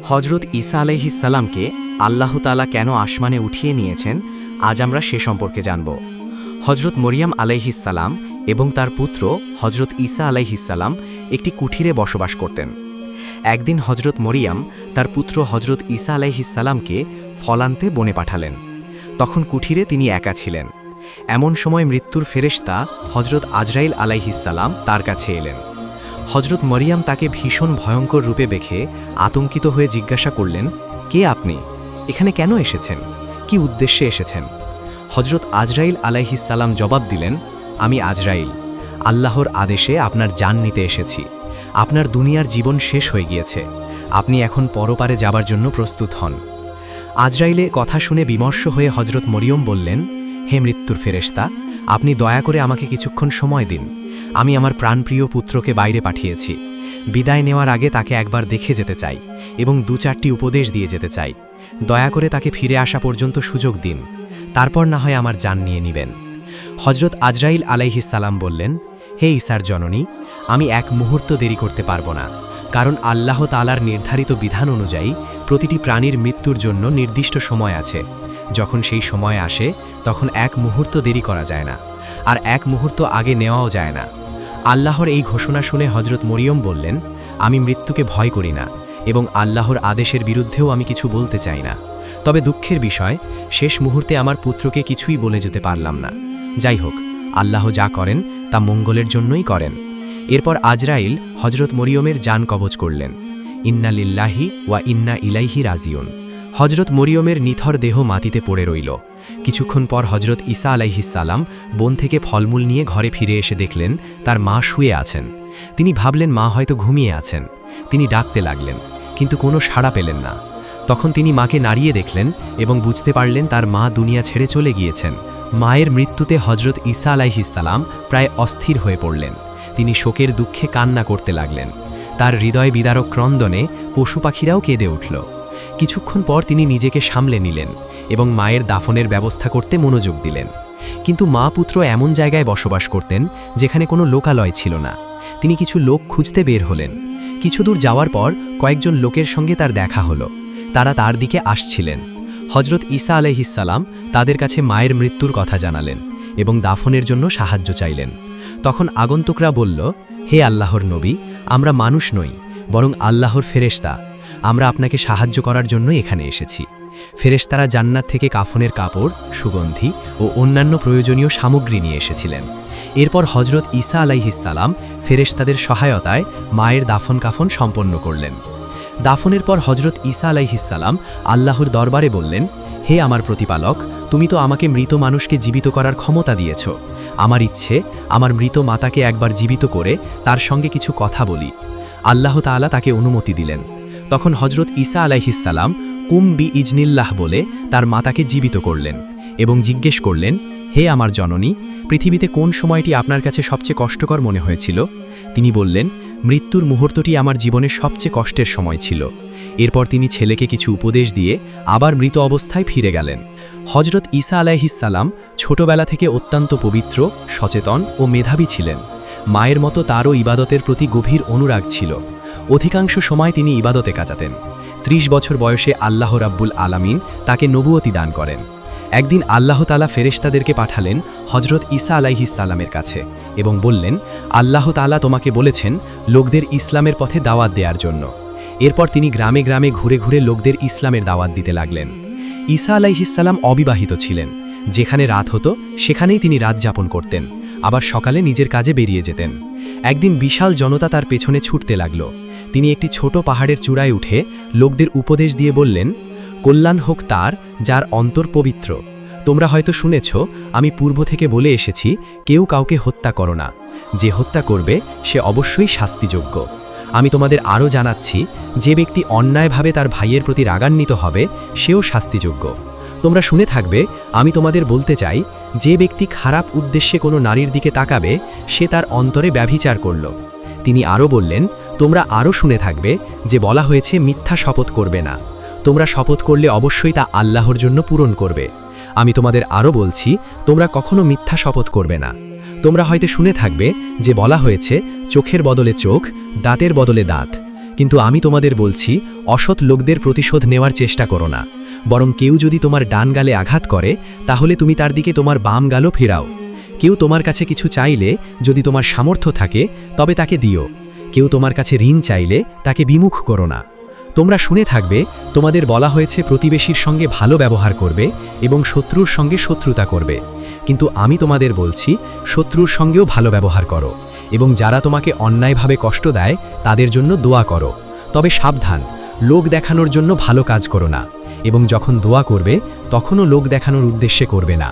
হজরত ঈসা আলাইহিসসালামকে আল্লাহ তাআলা কেন আসমানে উঠিয়ে নিয়েছেন, আজ আমরা সে সম্পর্কে জানব। হজরত মরিয়াম আলাইহিসসালাম এবং তার পুত্র হজরত ঈসা আলাইহিসসালাম একটি কুঠিরে বসবাস করতেন। একদিন হজরত মরিয়াম তার পুত্র হজরত ঈসা আলাইহিসসালামকে ফল আনতে বনে পাঠালেন। তখন কুঠিরে তিনি একা ছিলেন। এমন সময় মৃত্যুর ফেরেশতা হজরত আজরাইল আলাইহিসসালাম তার কাছে এলেন। হজরত মরিয়াম তাকে ভীষণ ভয়ঙ্কর রূপে দেখে আতঙ্কিত হয়ে জিজ্ঞাসা করলেন, কে আপনি? এখানে কেন এসেছেন? কি উদ্দেশ্যে এসেছেন? হজরত আজরাইল আলাইহিসসালাম জবাব দিলেন, আমি আজরাইল, আল্লাহর আদেশে আপনার জান নিতে এসেছি। আপনার দুনিয়ার জীবন শেষ হয়ে গিয়েছে, আপনি এখন পরপারে যাবার জন্য প্রস্তুত হন। আজরাইলে কথা শুনে বিমর্ষ হয়ে হজরত মরিয়ম বললেন, হে মৃত্যুর ফেরেশতা, আপনি দয়া করে আমাকে কিছুক্ষণ সময় দিন। আমি আমার প্রাণপ্রিয় পুত্রকে বাইরে পাঠিয়েছি। বিদায় নেওয়ার আগে তাকে একবার দেখে যেতে চাই এবং 2-4টি উপদেশ দিয়ে যেতে চাই। দয়া করে তাকে ফিরে আসা পর্যন্ত সুযোগ দিন, তারপর না হয় আমার জান নিয়ে নেবেন। হজরত আজরাইল আলাইহিসসালাম বললেন, হে ঈসার জননী, আমি এক মুহূর্ত দেরি করতে পারবো না, কারণ আল্লাহ তাআলার নির্ধারিত বিধান অনুযায়ী প্রতিটি প্রাণীর মৃত্যুর জন্য নির্দিষ্ট সময় আছে। যখন সেই সময় আসে তখন এক মুহূর্ত দেরি করা যায় না, আর এক মুহূর্ত আগে নেওয়াও যায় না। আল্লাহর এই ঘোষণা শুনে হজরত মরিয়ম বললেন, আমি মৃত্যুকে ভয় করি না এবং আল্লাহর আদেশের বিরুদ্ধেও আমি কিছু বলতে চাই না। তবে দুঃখের বিষয়, শেষ মুহূর্তে আমার পুত্রকে কিছুই বলে যেতে পারলাম না। যাই হোক, আল্লাহ যা করেন তা মঙ্গলের জন্যই করেন। এরপর আজরাইল হজরত মরিয়মের জান কবজ করলেন। ইন্না লিল্লাহি ওয়া ইন্না ইলাইহি রাজিউন। হজরত মরিয়মের নিথর দেহ মাটিতে পড়ে রইল। কিছুক্ষণ পর হজরত ঈসা আলাইহিসসালাম বন থেকে ফলমূল নিয়ে ঘরে ফিরে এসে দেখলেন তার মা শুয়ে আছেন। তিনি ভাবলেন মা হয়তো ঘুমিয়ে আছেন। তিনি ডাকতে লাগলেন, কিন্তু কোনো সাড়া পেলেন না। তখন তিনি মাকে নাড়িয়ে দেখলেন এবং বুঝতে পারলেন তার মা দুনিয়া ছেড়ে চলে গিয়েছেন। মায়ের মৃত্যুতে হজরত ঈসা আলাইহিসসালাম প্রায় অস্থির হয়ে পড়লেন। তিনি শোকের দুঃখে কান্না করতে লাগলেন। তার হৃদয় বিদারক ক্রন্দনে পশু পাখিরাও কেঁদে উঠল। কিছুক্ষণ পর তিনি নিজেকে সামলে নিলেন এবং মায়ের দাফনের ব্যবস্থা করতে মনোযোগ দিলেন। কিন্তু মা পুত্র এমন জায়গায় বসবাস করতেন যেখানে কোনো লোকালয় ছিল না। তিনি কিছু লোক খুঁজতে বের হলেন। কিছু দূর যাওয়ার পর কয়েকজন লোকের সঙ্গে তার দেখা হলো। তারা তার দিকে আসছিলেন। হজরত ঈসা আলাইহিসসালাম তাদের কাছে মায়ের মৃত্যুর কথা জানালেন এবং দাফনের জন্য সাহায্য চাইলেন। তখন আগন্তুকরা বলল, হে আল্লাহর নবী, আমরা মানুষ নই, বরং আল্লাহর ফেরেশতা। আমরা আপনাকে সাহায্য করার জন্য এখানে এসেছি। ফেরেশতারা জান্নাত থেকে কাফনের কাপড়, সুগন্ধি ও অন্যান্য প্রয়োজনীয় সামগ্রী নিয়ে এসেছিলেন। এরপর হজরত ঈসা আলাইহিসসালাম ফেরেশতাদের সহায়তায় মায়ের দাফন কাফন সম্পন্ন করলেন। দাফনের পর হজরত ঈসা আলাইহিসসালাম আল্লাহর দরবারে বললেন, হে আমার প্রতিপালক, তুমি তো আমাকে মৃত মানুষকে জীবিত করার ক্ষমতা দিয়েছ। আমার ইচ্ছে আমার মৃত মাতাকে একবার জীবিত করে তার সঙ্গে কিছু কথা বলি। আল্লাহ তাআলা তাকে অনুমতি দিলেন। তখন হজরত ঈসা আলাইহিসসালাম কুম বি ইজনিল্লাহ বলে তার মাতাকে জীবিত করলেন এবং জিজ্ঞেস করলেন, হে আমার জননী, পৃথিবীতে কোন সময়টি আপনার কাছে সবচেয়ে কষ্টকর মনে হয়েছিল? তিনি বললেন, মৃত্যুর মুহূর্তটি আমার জীবনের সবচেয়ে কষ্টের সময় ছিল। এরপর তিনি ছেলেকে কিছু উপদেশ দিয়ে আবার মৃত অবস্থায় ফিরে গেলেন। হজরত ঈসা আলাইহিসসালাম ছোটবেলা থেকে অত্যন্ত পবিত্র, সচেতন ও মেধাবী ছিলেন। মায়ের মতো তারও ইবাদতের প্রতি গভীর অনুরাগ ছিল। অধিকাংশ সময় তিনি ইবাদতে কাটাতেন। 30 বছর বয়সে আল্লাহ রাব্বুল আলামিন তাকে নবুয়তি দান করেন। একদিন আল্লাহ তাআলা ফেরেশতাদেরকে পাঠালেন হজরত ঈসা আলাইহিসসালামের কাছে এবং বললেন, আল্লাহ তাআলা তোমাকে বলেছেন লোকদের ইসলামের পথে দাওয়াত দেওয়ার জন্য। এরপর তিনি গ্রামে গ্রামে ঘুরে ঘুরে লোকদের ইসলামের দাওয়াত দিতে লাগলেন। ঈসা আলাইহিসসালাম অবিবাহিত ছিলেন। যেখানে রাত হতো সেখানেই তিনি রাত যাপন করতেন, আবার সকালে নিজের কাজে বেরিয়ে যেতেন। একদিন বিশাল জনতা তার পেছনে ছুটতে লাগল। তিনি একটি ছোট পাহাড়ের চূড়ায় উঠে লোকদের উপদেশ দিয়ে বললেন, কল্যাণ হোক তার যার অন্তর পবিত্র। তোমরা হয়তো শুনেছ, আমি পূর্ব থেকে বলে এসেছি, কেউ কাউকে হত্যা করো না। যে হত্যা করবে সে অবশ্যই শাস্তিযোগ্য। আমি তোমাদের আরও জানাচ্ছি, যে ব্যক্তি অন্যায়ভাবে তার ভাইয়ের প্রতি রাগান্বিত হবে সেও শাস্তিযোগ্য। তোমরা শুনে থাকবে, আমি তোমাদের বলতে চাই, যে ব্যক্তি খারাপ উদ্দেশ্যে কোনো নারীর দিকে তাকাবে সে তার অন্তরে ব্যভিচার করল। তিনি আরও বললেন, তোমরা আরও শুনে থাকবে যে বলা হয়েছে মিথ্যা শপথ করবে না। তোমরা শপথ করলে অবশ্যই তা আল্লাহর জন্য পূরণ করবে। আমি তোমাদের আরও বলছি, তোমরা কখনো মিথ্যা শপথ করবে না। তোমরা হয়তো শুনে থাকবে যে বলা হয়েছে চোখের বদলে চোখ, দাঁতের বদলে দাঁত। কিন্তু আমি তোমাদের বলছি, অসৎ লোকদের প্রতিশোধ নেওয়ার চেষ্টা করো না, বরং কেউ যদি তোমার ডান গালে আঘাত করে তাহলে তুমি তার দিকে তোমার বাম গালও ফেরাও। কেউ তোমার কাছে কিছু চাইলে যদি তোমার সামর্থ্য থাকে তবে তাকে দিও। কেউ তোমার কাছে ঋণ চাইলে তাকে বিমুখ করো না। তোমরা শুনে থাকবে, তোমাদের বলা হয়েছে প্রতিবেশীর সঙ্গে ভালো ব্যবহার করবে এবং শত্রুর সঙ্গে শত্রুতা করবে। কিন্তু আমি তোমাদের বলছি, শত্রুর সঙ্গেও ভালো ব্যবহার করো এবং যারা তোমাকে অন্যায়ভাবে কষ্ট দেয় তাদের জন্য দোয়া করো। তবে সাবধান, লোক দেখানোর জন্য ভালো কাজ করো না, এবং যখন দোয়া করবে তখনও লোক দেখানোর উদ্দেশ্যে করবে না।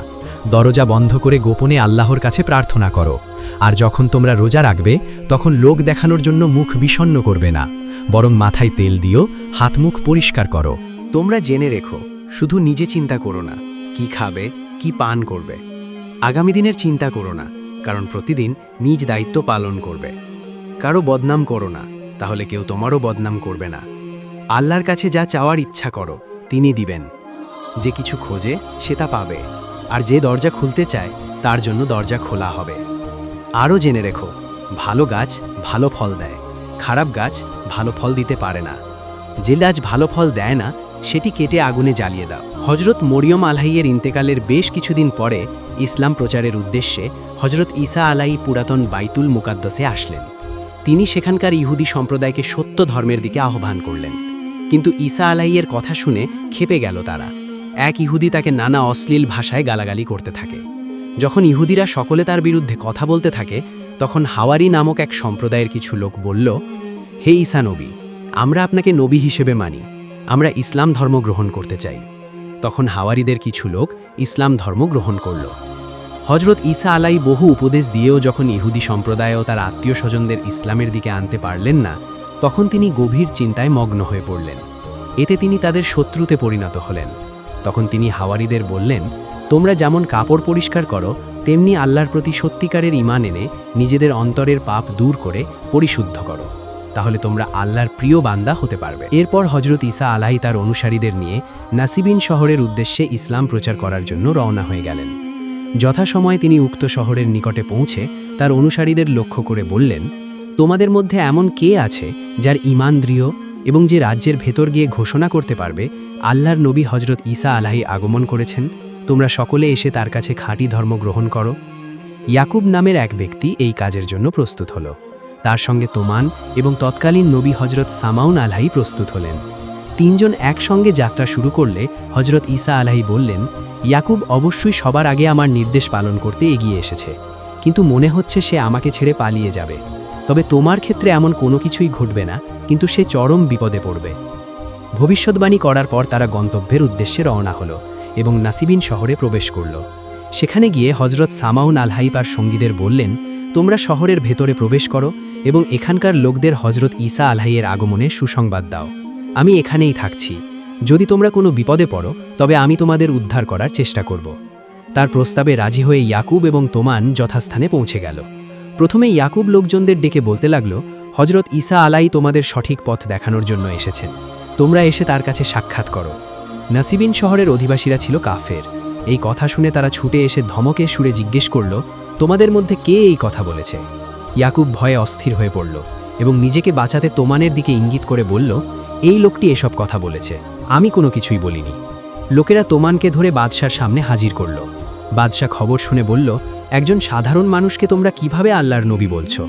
দরজা বন্ধ করে গোপনে আল্লাহর কাছে প্রার্থনা করো। আর যখন তোমরা রোজা রাখবে তখন লোক দেখানোর জন্য মুখ বিষণ্ণ করবে না, বরং মাথায় তেল দিও, হাত মুখ পরিষ্কার করো। তোমরা জেনে রেখো, শুধু নিজে চিন্তা করো না কি খাবে, কি পান করবে। আগামী দিনের চিন্তা করো না, কারণ প্রতিদিন নিজ দায়িত্ব পালন করবে। কারো বদনাম করো না, তাহলে কেউ তোমারও বদনাম করবে না। আল্লাহর কাছে যা চাওয়ার ইচ্ছা করো তিনি দিবেন। যে কিছু খোঁজে সে তা পাবে, আর যে দরজা খুলতে চায় তার জন্য দরজা খোলা হবে। আরও জেনে রেখো, ভালো গাছ ভালো ফল দেয়, খারাপ গাছ ভালো ফল দিতে পারে না। যে গাছ ভালো ফল দেয় না সেটি কেটে আগুনে জ্বালিয়ে দাও। হজরত মরিয়ম আলাইহির ইন্তেকালের বেশ কিছুদিন পরে ইসলাম প্রচারের উদ্দেশ্যে হজরত ঈসা আলাইহি পুরাতন বাইতুল মুকাদ্দাসে আসলেন। তিনি সেখানকার ইহুদি সম্প্রদায়কে সত্য ধর্মের দিকে আহ্বান করলেন। কিন্তু ঈসা আলাইহির কথা শুনে ক্ষেপে গেল তারা। এক ইহুদি তাকে নানা অশ্লীল ভাষায় গালাগালি করতে থাকে। যখন ইহুদিরা সকলে তার বিরুদ্ধে কথা বলতে থাকে, তখন হাওয়ারি নামক এক সম্প্রদায়ের কিছু লোক বলল, হে ঈসা নবী, আমরা আপনাকে নবী হিসেবে মানি, আমরা ইসলাম ধর্ম গ্রহণ করতে চাই। তখন হাওয়ারিদের কিছু লোক ইসলাম ধর্ম গ্রহণ করল। হজরত ঈসা আলাইহি বহু উপদেশ দিয়েও যখন ইহুদি সম্প্রদায় ও তার আত্মীয় স্বজনদের ইসলামের দিকে আনতে পারলেন না, তখন তিনি গভীর চিন্তায় মগ্ন হয়ে পড়লেন। এতে তিনি তাদের শত্রুতে পরিণত হলেন। তখন তিনি হাওয়ারিদের বললেন, তোমরা যেমন কাপড় পরিষ্কার করো, তেমনি আল্লাহর প্রতি সত্যিকারের ঈমান এনে নিজেদের অন্তরের পাপ দূর করে পরিশুদ্ধ করো, তাহলে তোমরা আল্লাহর প্রিয় বান্দা হতে পারবে। এরপর হজরত ঈসা আলাইহি তার অনুসারীদের নিয়ে নাসিবিন শহরের উদ্দেশ্যে ইসলাম প্রচার করার জন্য রওনা হয়ে গেলেন। যথাসময়ে তিনি উক্ত শহরের নিকটে পৌঁছে তার অনুসারীদের লক্ষ্য করে বললেন, তোমাদের মধ্যে এমন কে আছে যার ঈমান দৃঢ় এবং যে রাজ্যের ভেতর গিয়ে ঘোষণা করতে পারবে আল্লাহর নবী হজরত ঈসা আলাইহি আগমন করেছেন? তোমরা সকলে এসে তার কাছে খাঁটি ধর্ম গ্রহণ করো। ইয়াকুব নামের এক ব্যক্তি এই কাজের জন্য প্রস্তুত হল। তার সঙ্গে তোমান এবং তৎকালীন নবী হজরত সামাউন আলাইহি প্রস্তুত হলেন। তিনজন একসঙ্গে যাত্রা শুরু করলে হজরত ঈসা আলাইহি বললেন, ইয়াকুব অবশ্যই সবার আগে আমার নির্দেশ পালন করতে এগিয়ে এসেছে, কিন্তু মনে হচ্ছে সে আমাকে ছেড়ে পালিয়ে যাবে। তবে তোমার ক্ষেত্রে এমন কোনো কিছুই ঘটবে না, কিন্তু সে চরম বিপদে পড়বে। ভবিষ্যৎবাণী করার পর তারা গন্তব্যের উদ্দেশ্যে রওনা হলো এবং নাসিবিন শহরে প্রবেশ করল। সেখানে গিয়ে হজরত সামাউন আলাইহি তার সঙ্গীদের বললেন, তোমরা শহরের ভেতরে প্রবেশ করো এবং এখানকার লোকদের হজরত ঈসা আলাইহির আগমনে সুসংবাদ দাও। আমি এখানেই থাকছি। যদি তোমরা কোনো বিপদে পড়ো তবে আমি তোমাদের উদ্ধার করার চেষ্টা করব। তার প্রস্তাবে রাজি হয়ে ইয়াকুব এবং তোমান যথাস্থানে পৌঁছে গেল। প্রথমে ইয়াকুব লোকজনদের ডেকে বলতে লাগলো, হজরত ঈসা আলাইহি তোমাদের সঠিক পথ দেখানোর জন্য এসেছেন, তোমরা এসে তার কাছে সাক্ষাৎ করো। নাসিবিন শহরের অধিবাসীরা ছিল কাফের। এই কথা শুনে তারা ছুটে এসে ধমকে সুরে জিজ্ঞেস করল, তোমাদের মধ্যে কে এই কথা বলেছে? ইয়াকুব ভয়ে অস্থির হয়ে পড়ল এবং নিজেকে বাঁচাতে তোমানের দিকে ইঙ্গিত করে বলল, এই লোকটি এসব কথা বলেছে, আমি কোনো কিছুই বলিনি। লোকেরা তোমানকে ধরে বাদশার সামনে হাজির করল। বাদশা খবর শুনে বলল, একজন সাধারণ মানুষকে তোমরা কিভাবে আল্লাহর নবী বলছো?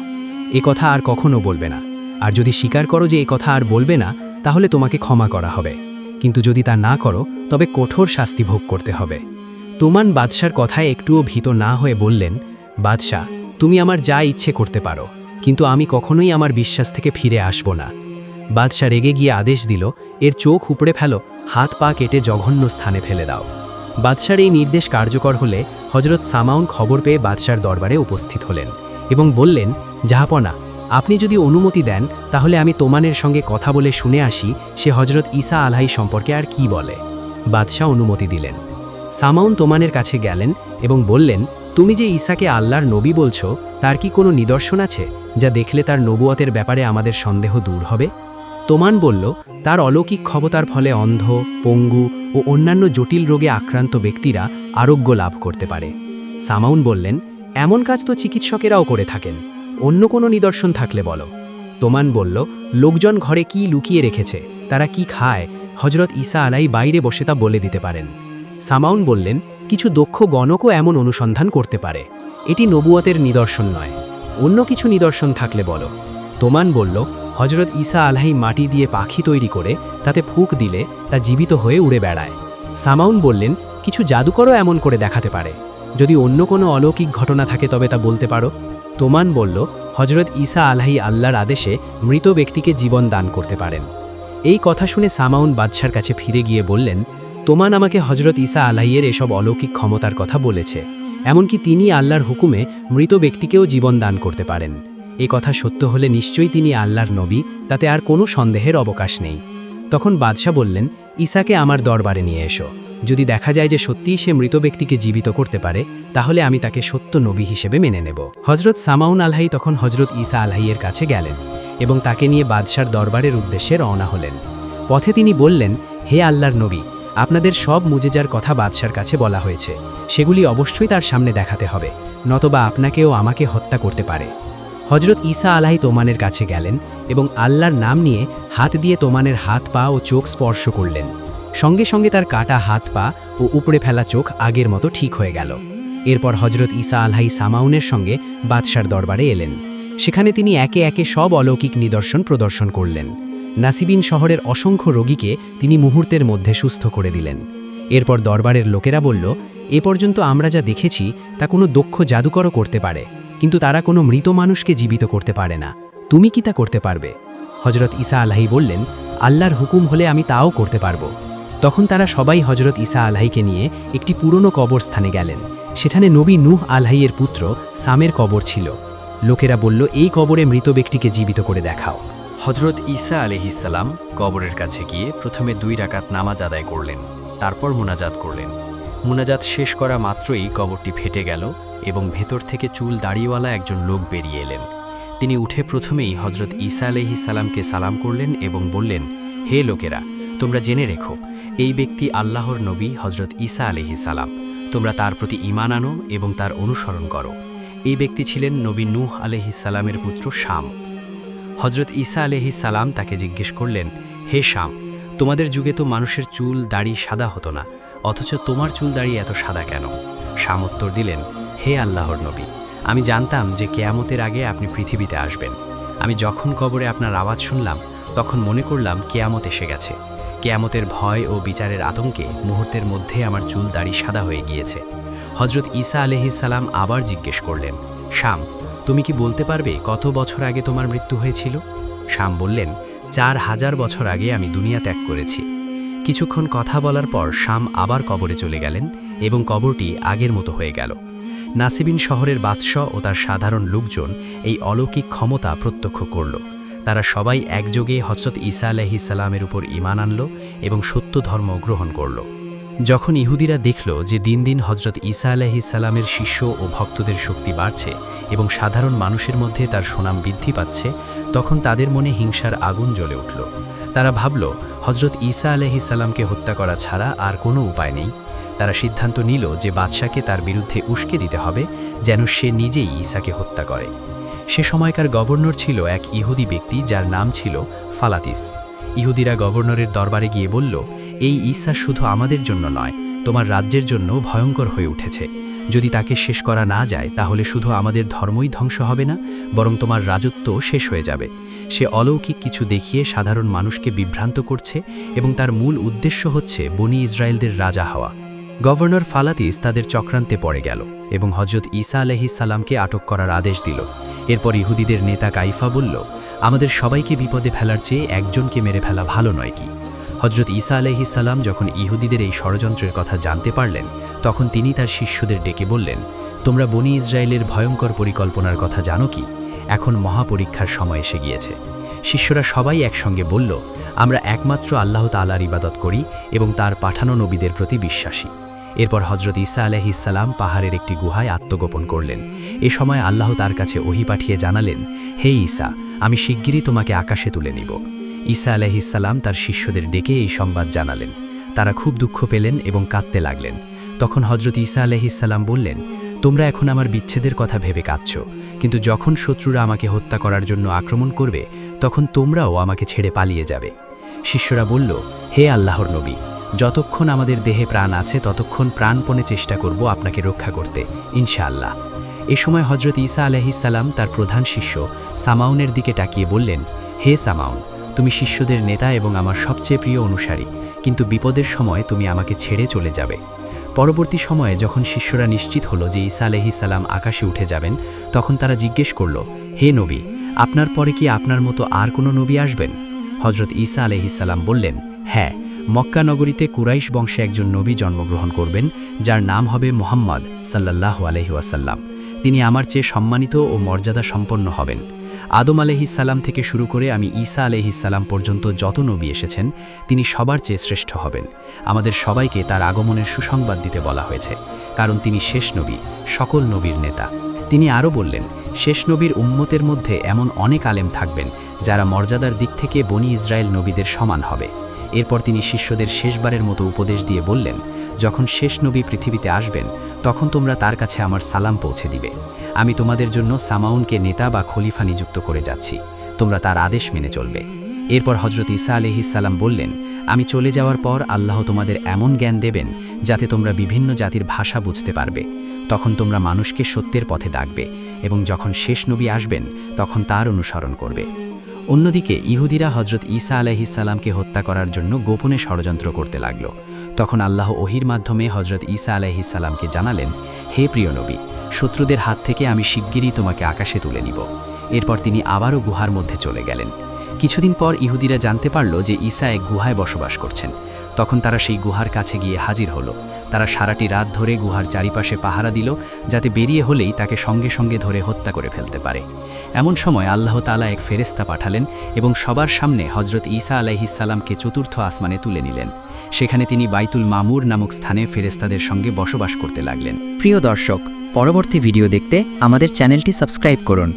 এ কথা আর কখনো বলবে না, আর যদি স্বীকার করো যে এ কথা আর বলবে না তাহলে তোমাকে ক্ষমা করা হবে, কিন্তু যদি তা না করো তবে কঠোর শাস্তি ভোগ করতে হবে। তোমান বাদশার কথায় একটুও ভীত না হয়ে বললেন, বাদশাহ, তুমি আমার যা ইচ্ছে করতে পারো, কিন্তু আমি কখনোই আমার বিশ্বাস থেকে ফিরে আসব না। বাদশা রেগে গিয়ে আদেশ দিল, এর চোখ উপড়ে ফেলো, হাত পা কেটে জঘন্য স্থানে ফেলে দাও। বাদশার এই নির্দেশ কার্যকর হলে হজরত সামাউন খবর পেয়ে বাদশার দরবারে উপস্থিত হলেন এবং বললেন, জাহাপনা, আপনি যদি অনুমতি দেন তাহলে আমি তোমানের সঙ্গে কথা বলে শুনে আসি সে হজরত ঈসা আলাইহি সম্পর্কে আর কি বলে। বাদশাহ অনুমতি দিলেন। সামাউন তোমানের কাছে গেলেন এবং বললেন, তুমি যে ঈসাকে আল্লাহর নবী বলছো, তার কি কোনো নিদর্শন আছে যা দেখলে তার নবুয়তের ব্যাপারে আমাদের সন্দেহ দূর হবে? তোমান বলল, তার অলৌকিক ক্ষমতার ফলে অন্ধ, পঙ্গু ও অন্যান্য জটিল রোগে আক্রান্ত ব্যক্তিরা আরোগ্য লাভ করতে পারে। সামাউন বললেন, এমন কাজ তো চিকিৎসকেরাও করে থাকেন, অন্য কোনো নিদর্শন থাকলে বলো। তোমান বলল, লোকজন ঘরে কি লুকিয়ে রেখেছে, তারা কি খায়, হজরত ঈসা আলাই বাইরে বসে তা বলে দিতে পারেন। সামাউন বললেন, কিছু দক্ষ গণকও এমন অনুসন্ধান করতে পারে, এটি নবুয়তের নিদর্শন নয়, অন্য কিছু নিদর্শন থাকলে বলো। তোমান বলল, হজরত ঈসা আলাহি মাটি দিয়ে পাখি তৈরি করে তাতে ফুঁক দিলে তা জীবিত হয়ে উড়ে বেড়ায়। সামাউন বললেন, কিছু জাদুকরও এমন করে দেখাতে পারে, যদি অন্য কোনো অলৌকিক ঘটনা থাকে তবে তা বলতে পারো। তোমান বলল, হজরত ঈসা আলাহি আল্লাহর আদেশে মৃত ব্যক্তিকে জীবন দান করতে পারেন। এই কথা শুনে সামাউন বাদশার কাছে ফিরে গিয়ে বললেন, তোমান আমাকে হজরত ঈসা আলাহিয়ের এসব অলৌকিক ক্ষমতার কথা বলেছে, এমনকি তিনি আল্লাহর হুকুমে মৃত ব্যক্তিকেও জীবন দান করতে পারেন। এ কথা সত্য হলে নিশ্চয়ই তিনি আল্লাহর নবী, তাতে আর কোনো সন্দেহের অবকাশ নেই। তখন বাদশাহ বললেন, ঈসাকে আমার দরবারে নিয়ে এসো, যদি দেখা যায় যে সত্যিই সে মৃত ব্যক্তিকে জীবিত করতে পারে তাহলে আমি তাকে সত্য নবী হিসেবে মেনে নেব। হজরত সামাউন আলাহি তখন হজরত ঈসা আলাহিয়ের কাছে গেলেন এবং তাকে নিয়ে বাদশার দরবারের উদ্দেশ্যে রওনা হলেন। পথে তিনি বললেন, হে আল্লাহর নবী, আপনাদের সব মুজেজার কথা বাদশার কাছে বলা হয়েছে, সেগুলি অবশ্যই তার সামনে দেখাতে হবে, নতবা আপনাকেও আমাকে হত্যা করতে পারে। হজরত ঈসা আলাহি তোমানের কাছে গেলেন এবং আল্লাহর নাম নিয়ে হাত দিয়ে তোমানের হাত পা ও চোখ স্পর্শ করলেন। সঙ্গে সঙ্গে তার কাটা হাত পা ও উপড়ে ফেলা চোখ আগের মতো ঠিক হয়ে গেল। এরপর হজরত ঈসা আলাহি সামাউনের সঙ্গে বাদশার দরবারে এলেন। সেখানে তিনি একে একে সব অলৌকিক নিদর্শন প্রদর্শন করলেন। নাসিবিন শহরের অসংখ্য রোগীকে তিনি মুহূর্তের মধ্যে সুস্থ করে দিলেন। এরপর দরবারের লোকেরা বলল, এ পর্যন্ত আমরা যা দেখেছি তা কোনো দক্ষ জাদুকরও করতে পারে, কিন্তু তারা কোনো মৃত মানুষকে জীবিত করতে পারে না, তুমি কি তা করতে পারবে? হজরত ঈসা আলাহি বললেন, আল্লাহর হুকুম হলে আমি তাও করতে পারবো। তখন তারা সবাই হজরত ঈসা আলাহিকে নিয়ে একটি পুরনো কবরস্থানে গেলেন। সেখানে নবী নূহ আলাহিয়ের পুত্র সামের কবর ছিল। লোকেরা বলল, এই কবরে মৃত ব্যক্তিকে জীবিত করে দেখাও। হজরত ঈসা আলাইহিসসালাম কবরের কাছে গিয়ে প্রথমে 2 রাকাত নামাজ আদায় করলেন, তারপর মুনাজাত করলেন। মুনাজাত শেষ করা মাত্রই কবরটি ফেটে গেল এবং ভেতর থেকে চুল দাড়িওয়ালা একজন লোক বেরিয়ে এলেন। তিনি উঠে প্রথমেই হজরত ঈসা আলাইহিসসালামকে সালাম করলেন এবং বললেন, হে লোকেরা, তোমরা জেনে রেখো, এই ব্যক্তি আল্লাহর নবী হজরত ঈসা আলাইহিসসালাম, তোমরা তার প্রতি ঈমান আনো এবং তার অনুসরণ করো। এই ব্যক্তি ছিলেন নবী নূহ আলাইহিসসালামের পুত্র শাম। হজরত ঈসা আলাইহিসসালাম তাকে জিজ্ঞেস করলেন, হে শাম, তোমাদের যুগে তো মানুষের চুল দাড়ি সাদা হতো না, অথচ তোমার চুল দাড়ি এত সাদা কেন? শাম উত্তর দিলেন, হে আল্লাহর নবী, আমি জানতাম যে কিয়ামতের আগে আপনি পৃথিবীতে আসবেন। আমি যখন কবরে আপনার আওয়াজ শুনলাম তখন মনে করলাম কিয়ামত এসে গেছে। কিয়ামতের ভয় ও বিচারের আতঙ্কে মুহূর্তের মধ্যে আমার চুল দাড়ি সাদা হয়ে গিয়েছে। হজরত ঈসা আলাইহিসসালাম আবার জিজ্ঞেস করলেন, শাম, তুমি কি বলতে পারবে কত বছর আগে তোমার মৃত্যু হয়েছিল? শাম বললেন, 4000 বছর আগে আমি দুনিয়া ত্যাগ করেছি। কিছুক্ষণ কথা বলার পর শাম আবার কবরে চলে গেলেন এবং কবরটি আগের মতো হয়ে গেল। নাসিবিন শহরের বাদশাহ ও তার সাধারণ লোকজন এই অলৌকিক ক্ষমতা প্রত্যক্ষ করল। তারা সবাই একযোগে হজরত ঈসা আলাইহিসসালামের উপর ঈমান আনল এবং সত্য ধর্ম গ্রহণ করল। যখন ইহুদিরা দেখল যে দিন দিন হজরত ঈসা আলাইহিসসালামের শিষ্য ও ভক্তদের শক্তি বাড়ছে এবং সাধারণ মানুষের মধ্যে তার সুনাম বৃদ্ধি পাচ্ছে, তখন তাদের মনে হিংসার আগুন জ্বলে উঠল। তারা ভাবল, হজরত ঈসা আলাইহিসসালামকে হত্যা করা ছাড়া আর কোনো উপায় নেই। তারা সিদ্ধান্ত নিল যে বাদশাকে তার বিরুদ্ধে উস্কে দিতে হবে, যেন সে নিজেই ঈসাকে হত্যা করে। সে সময়কার গভর্নর ছিল এক ইহুদি ব্যক্তি যার নাম ছিল ফালাতিস। ইহুদিরা গভর্নরের দরবারে গিয়ে বলল, এই ঈসা শুধু আমাদের জন্য নয়, তোমার রাজ্যের জন্য ভয়ঙ্কর হয়ে উঠেছে। যদি তাকে শেষ করা না যায় তাহলে শুধু আমাদের ধর্মই ধ্বংস হবে না, বরং তোমার রাজত্ব শেষ হয়ে যাবে। সে অলৌকিক কিছু দেখিয়ে সাধারণ মানুষকে বিভ্রান্ত করছে এবং তার মূল উদ্দেশ্য হচ্ছে বনি ইসরায়েলদের রাজা হওয়া। গভর্নর ফালাতিস তাদের চক্রান্তে পড়ে গেল এবং হজরত ঈসা আলাইহিসসালামকে আটক করার আদেশ দিল। এরপর ইহুদিদের নেতা কাইফা বলল, আমাদের সবাইকে বিপদে ফেলার চেয়ে একজনকে মেরে ফেলা ভালো নয় কি? হজরত ঈসা আলাইহিসসালাম যখন ইহুদিদের এই ষড়যন্ত্রের কথা জানতে পারলেন, তখন তিনি তার শিষ্যদের ডেকে বললেন, তোমরা বনি ইসরায়েলের ভয়ঙ্কর পরিকল্পনার কথা জানো কি? এখন মহাপরীক্ষার সময় এসে গিয়েছে। শিষ্যরা সবাই একসঙ্গে বলল, আমরা একমাত্র আল্লাহ তাআলার ইবাদত করি এবং তার পাঠানো নবীদের প্রতি বিশ্বাসী। এরপর হজরত ঈসা আলাইহিসসালাম পাহাড়ের একটি গুহায় আত্মগোপন করলেন। এ সময় আল্লাহ তার কাছে ওহী পাঠিয়ে জানালেন, হে ঈসা, আমি শিগগিরই তোমাকে আকাশে তুলে নিব। ঈসা আলাইহিসসালাম তার শিষ্যদের ডেকে এই সংবাদ জানালেন। তারা খুব দুঃখ পেলেন এবং কাঁদতে লাগলেন। তখন হজরত ঈসা আলাইহিসসালাম বললেন, তোমরা এখন আমার বিচ্ছেদের কথা ভেবে কাঁদছ, কিন্তু যখন শত্রুরা আমাকে হত্যা করার জন্য আক্রমণ করবে তখন তোমরাও আমাকে ছেড়ে পালিয়ে যাবে। শিষ্যরা বলল, হে আল্লাহর নবী, যতক্ষণ আমাদের দেহে প্রাণ আছে ততক্ষণ প্রাণপণে চেষ্টা করব আপনাকে রক্ষা করতে, ইনশাআল্লাহ। এ সময় হজরত ঈসা আলাইহিস সালাম তার প্রধান শিষ্য সামাউনের দিকে তাকিয়ে বললেন, হে সামাউন, তুমি শিষ্যদের নেতা এবং আমার সবচেয়ে প্রিয় অনুসারী, কিন্তু বিপদের সময় তুমি আমাকে ছেড়ে চলে যাবে। পরবর্তী সময়ে যখন শিষ্যরা নিশ্চিত হলো যে ঈসা আলাইহিস সালাম আকাশে উঠে যাবেন, তখন তারা জিজ্ঞেস করল, হে নবী, আপনার পরে কি আপনার মতো আর কোনো নবী আসবেন? হজরত ঈসা আলাইহিস সালাম বললেন, হ্যাঁ, মক্কা নগরীতে কুরাইশ বংশে একজন নবী জন্মগ্রহণ করবেন, যার নাম হবে মুহাম্মদ সাল্লাল্লাহু আলাইহি ওয়াসাল্লাম। তিনি আমার চেয়ে সম্মানিত ও মর্যাদা সম্পন্ন হবেন। আদম আলাইহিস সালাম থেকে শুরু করে আমি ঈসা আলাইহিস সালাম পর্যন্ত যত নবী এসেছেন, তিনি সবার চেয়ে শ্রেষ্ঠ হবেন। আমাদের সবাইকে তার আগমনের সুসংবাদ দিতে বলা হয়েছে, কারণ তিনি শেষ নবী, সকল নবীর নেতা। তিনি আরও বললেন, শেষ নবীর উম্মতের মধ্যে এমন অনেক আলেম থাকবেন যারা মর্যাদার দিক থেকে বনি ইসরায়েল নবীদের সমান হবে। এরপর তিনি শিষ্যদের শেষবারের মতো উপদেশ দিয়ে বললেন, যখন শেষ নবী পৃথিবীতে আসবেন তখন তোমরা তার কাছে আমার সালাম পৌঁছে দিবে। আমি তোমাদের জন্য সামাউনকে নেতা বা খলিফা নিযুক্ত করে যাচ্ছি, তোমরা তার আদেশ মেনে চলবে। এরপর হজরত ঈসা আলাইহিস সালাম বললেন, আমি চলে যাওয়ার পর আল্লাহ তোমাদের এমন জ্ঞান দেবেন যাতে তোমরা বিভিন্ন জাতির ভাষা বুঝতে পারবে। তখন তোমরা মানুষকে সত্যের পথে ডাকবে এবং যখন শেষ নবী আসবেন তখন তার অনুসরণ করবে। অন্যদিকে ইহুদিরা হজরত ঈসা আলাইহিস সালামকে হত্যা করার জন্য গোপনে ষড়যন্ত্র করতে লাগল। তখন আল্লাহ ওহির মাধ্যমে হজরত ঈসা আলাইহিস সালামকে জানালেন, হে প্রিয় নবী, শত্রুদের হাত থেকে আমি শিগগিরই তোমাকে আকাশে তুলে নিব। এরপর তিনি আবারও গুহার মধ্যে চলে গেলেন। কিছুদিন পর ইহুদিরা জানতে পারল যে ঈসা এক গুহায় বসবাস করছেন। তখন তারা সেই গুহার কাছে গিয়ে হাজির হলো। তারা সারাটি রাত ধরে গুহার চারিপাশে পাহারা দিল, যাতে বেরিয়ে হলেই তাকে সঙ্গে সঙ্গে ধরে হত্যা করে ফেলতে পারে। এমন সময় আল্লাহ তাআলা এক ফেরেশতা পাঠালেন এবং সবার সামনে হজরত ঈসা আলাইহিস সালামকে চতুর্থ আসমানে তুলে নিলেন। সেখানে তিনি বাইতুল মামুর নামক স্থানে ফেরেশতাদের সঙ্গে বসবাস করতে লাগলেন। প্রিয় দর্শক, পরবর্তী ভিডিও দেখতে আমাদের চ্যানেলটি সাবস্ক্রাইব করুন।